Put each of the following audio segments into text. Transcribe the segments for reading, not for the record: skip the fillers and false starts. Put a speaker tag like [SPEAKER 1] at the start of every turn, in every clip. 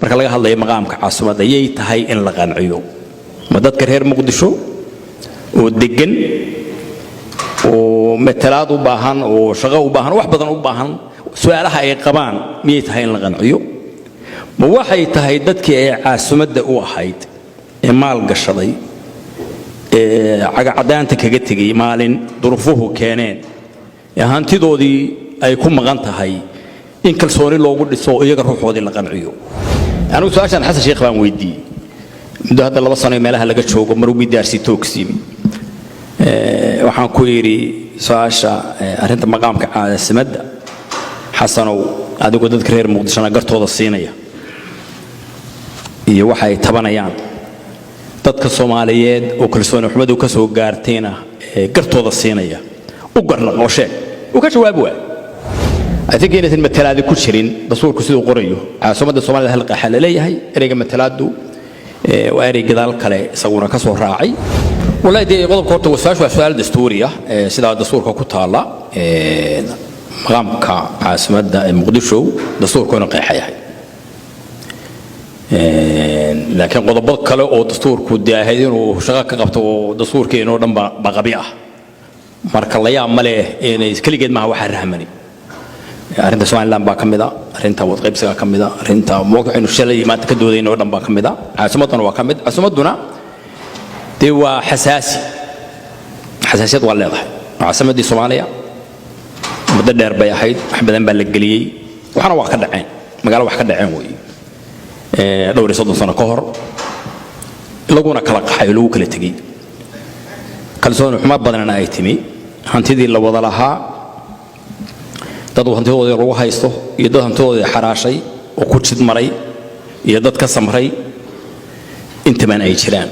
[SPEAKER 1] marka laga hadlayo maqaamka caasimada ayay tahay in la qanciyo ma dadka reer Muqdisho oo degan oo matalaad u baahan oo shaqo u baahan wax badan u baahan su'aalaha ay qabaan miyay tahay in la qanciyo ma waxay tahay dadkii ay caasimada u ahayd ee maal gashaday ee cadaanta kaga tagay maalin duruufuhu keeneen ee hantidoodii ay ku maqan tahay in kalsooni loogu dhiso iyaga ruuxoodii la qanciyo أنا سؤال حسن شيخ بان ويدي مدة هذا الله بصنع مالها لقى شوق مروبي دارسي توكسيم وحن كويري سؤال أنت مقامك على السمد حسنوا هذا قد ذكر مقدس أنا قرت هذا الصينية يوحي تبنا يان تدك الصوماليين وكل سنة محمد وكسو قارتينا قرت هذا الصينية وقرنا وشيء وكشوا أبوه أتذكر إن المثلات كشرين دستور كسيد قريو عاصمة الصومال هلقة حلالية هي أريج المثلات دو وأريج ذلك كله سوونا كسر راعي ولا يدي غضب كورت وساش وسؤال دستورية سيدا دستور كوتالا مقام كعاصمة مقدشو دستور كون قيحية لكن غضب كله أو دستور كودي هيدين وشغاك قبته دستور كينو دم بغبيعة مرك الله يعمله إن كل جد ما هو حرمني أرنت سؤال لام باكمدا أرنت وضعيب سكا كمدا أرنت موقع إنه شلي ما تكدو ذي نور لام باكمدا عاصمتنا وكمد عاصمتنا توا حساسية ولا ضح عاصمة دي صوماليا بدل دربي حيد أحمدان بالجلي وحنا واحد عين مقالة واحد عين وي دوري صدق سنة كهر لقونا كلاق حيلو كل تجي كل سنة حماد بدنا نايتمي هنتدي اللي وضلها dad hantidooda lagu haysto iyo dad hantidooda xaraashay oo ku jid maray iyo dad ka samray inta man ay jiraan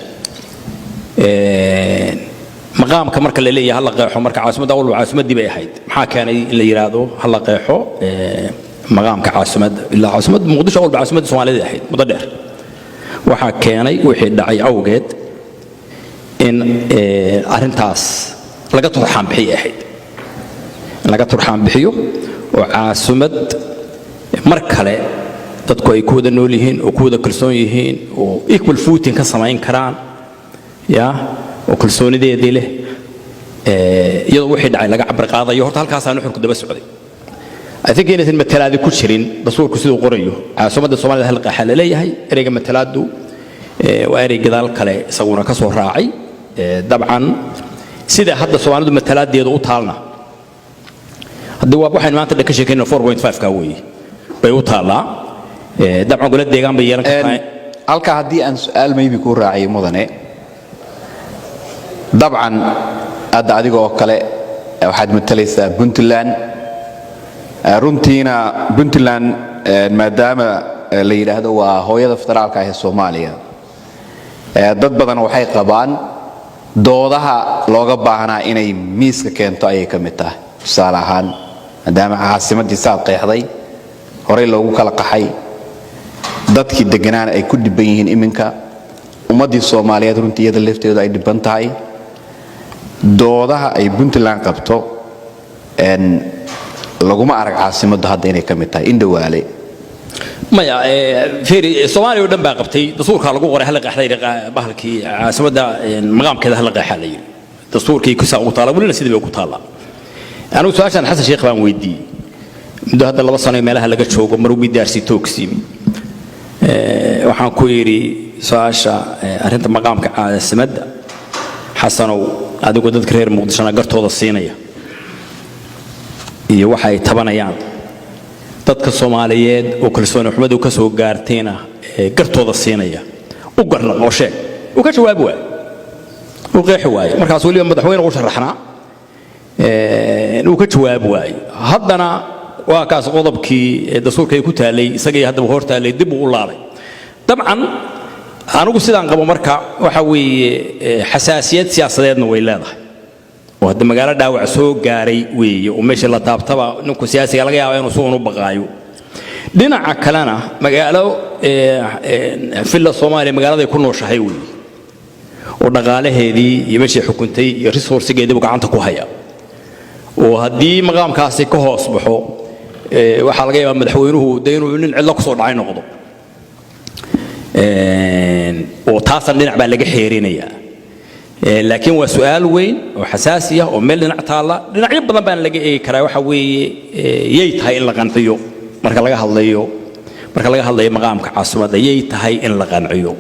[SPEAKER 1] maqaamka marka la leeyahay hal qeexo marka caasimada awal caasimadii bay ahayd maxaa keenay in la yiraahdo hal qeexo maqaamka caasimada ilaa caasimada Muqdisho awal caasimada Soomaaliyeed ahayd muddo dheer waxa keenay wixii dhacay awgeed in arintaas laga turxaan bixiyay ahayd laga turxaan bixiyo وعاصمة مركلة تدكو يكودا نوليهن وكودا كلسونيهن ويكمل فوتين كسماين كران يا وكلسوني دي له يلا واحد على عبر قاضي يهرت هالكاس أنا نحن كده بس عادي أتذكر إن المثلات دي كشرين دستور كسيد قريو عاصمة الصومال هلقة حلالية هي أريج المثلات دو وأريج ذلك كله سوونا كسر راعي طبعا سيدا حتى الصومال دو المثلات دي ضغط حالنا الدواب واحد ما أنت لك شيء كأنه 4.5 كوي بيوتها دبعا قلت ديجان بيجان
[SPEAKER 2] ألك هدي أن سؤال ما يبيكون راعي مدني طبعا أدعى وكلاء واحد متلث بنتلان رنتينا بنتلان ما دام اللي هذا هو يدفتر على كاه الصومالية ضد بدن وحي قبان دوضها لوجب بعنا إني ميسك كان طايق متاه صالحان دام عاصمة دي ساعة قيحضي هوري لوجو كلا قحي ضدك الدجنان أي كل بينهن إمنكا ومدي الصومالية رنتي يد اللي فتيو داي دبنتاي دوضها أي بنت لان قبتو إن لوجو ما أرجع عاصمة ده هذين كمتاي إن دوالي
[SPEAKER 1] ما يا في الصومالي ودم باقبتي تصور خالقو غير هلا قحضي بحالكي عاصمة ده مقام كذا هلا قحالي تصور كي كسا وطالب ولا سيد بيوكو طالب أنا سؤال حسن شيخ بان ويدي مدة هذا الله بصنع مالها لقى شوق مروبي دارسي توكسيم وحن كويري سؤال أنت مقامك على السمد حسنوا هذا قد ذكر مقدس أنا قرت هذا الصينية يوحي تبنا يان تدك الصوماليين وكل سنة محمد وكسو قارتينا قرت هذا الصينية وقرنا وشيء وكشوا أبوه وغير حواي مركز اليوم مدحوين وشرحنا inuu ka jawaab waay haddana waa kaas qodobkii dastuurka ay ku taalay isagay hadaba hortaalay dib u laalay dabcan anigu sidaan qabo marka waxa weeye xasaasiyad siyaasadeedna way leedahay oo hadda magaalada dhaawac soo gaaray weeye oo meesha la taabtaba ninku siyaasiga laga yaabo inuu soo baqaayo dhinaca kalena magaalo filla Soomaaliya magaalada ku nooshahay weeye oo dhaqaalaheedii iyo meeshii xukuntay iyo resourcegeedii gacanta ku haya وهدي مقام كاسي كهوس بحو وحلقة مدحوينه دينه إن علاق صور عين نقضه oo taasan dhinac baa laga xeerinayaa laakiin waa su'aal weyn oo xasaasi ah oo meel dhinac taala dhinacyo badan baan laga eegi karaa waxa weeye yay tahay in la qanciyo marka laga hadlayo maqaamka caasimadda yay tahay in la qanciyo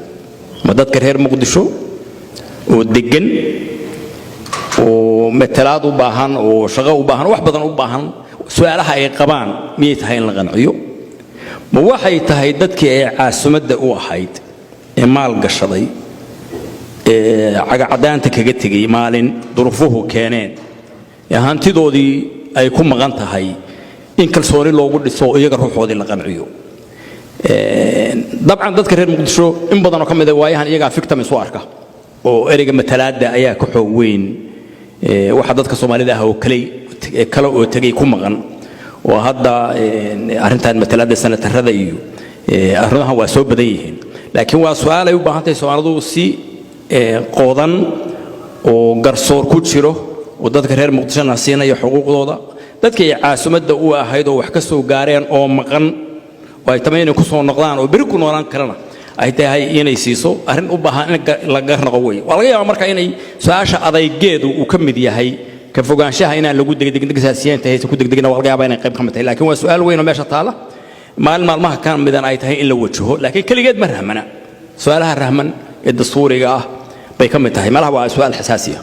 [SPEAKER 1] ma dadka reer muqdisho oo degan oo matalaad u baahan oo shaqo u baahan wax badan u baahan su'aalaha ay qabaan miyay tahay in la qanciyo ma waxay tahay dadkii ay caasimadda u ahayd ee maal gashaday cagacadaanta kaga tegay maalin duruufuhu keeneen hantidoodii ay ku maqan tahay in kalsooni loogu dhiso iyaga ruuxoodii la qanciyo dabcan dadka reer muqdisho in badan oo ka mid ah waayahan iyaga victim isu arka oo ereyga matalaadda ayaa ka xoog weyn waxa dadka Soomaalida ah oo kale oo tagay ku maqan oo hadda arrintan matalaadda sanatarada iyo arrimaha waa soo badan yihiin laakiin waa su'aal ay u baahan tahay Soomaalidu si qodan oo garsoor ku jiro oo dadka reer muqdisho siinaya xuquuqdooda dadka ay caasimadda u ahayd oo wax ka soo gaareen oo maqan oo ay tamayna ku soo noqdaan oo bari ku noolaan karana ay tahay inay siiso arrin u baahan in la garnaqo way waa laga yaabaa marka inay su'aasha adaygeedu uu ka mid yahay ka fogaanshaha inaan lagu degdegin siyaasiyiinta haysan ku degdegina waa laga yaabaa inay qayb ka mid tahay laakiin waa su'aal weyn oo meesha taala maalmaha ka midan ay tahay in la wajaho laakiin kaligeed ma rahmana su'aalaha rahman ee dastuuriga ah bay ka mid tahay malaha waa su'aal xasaasi ah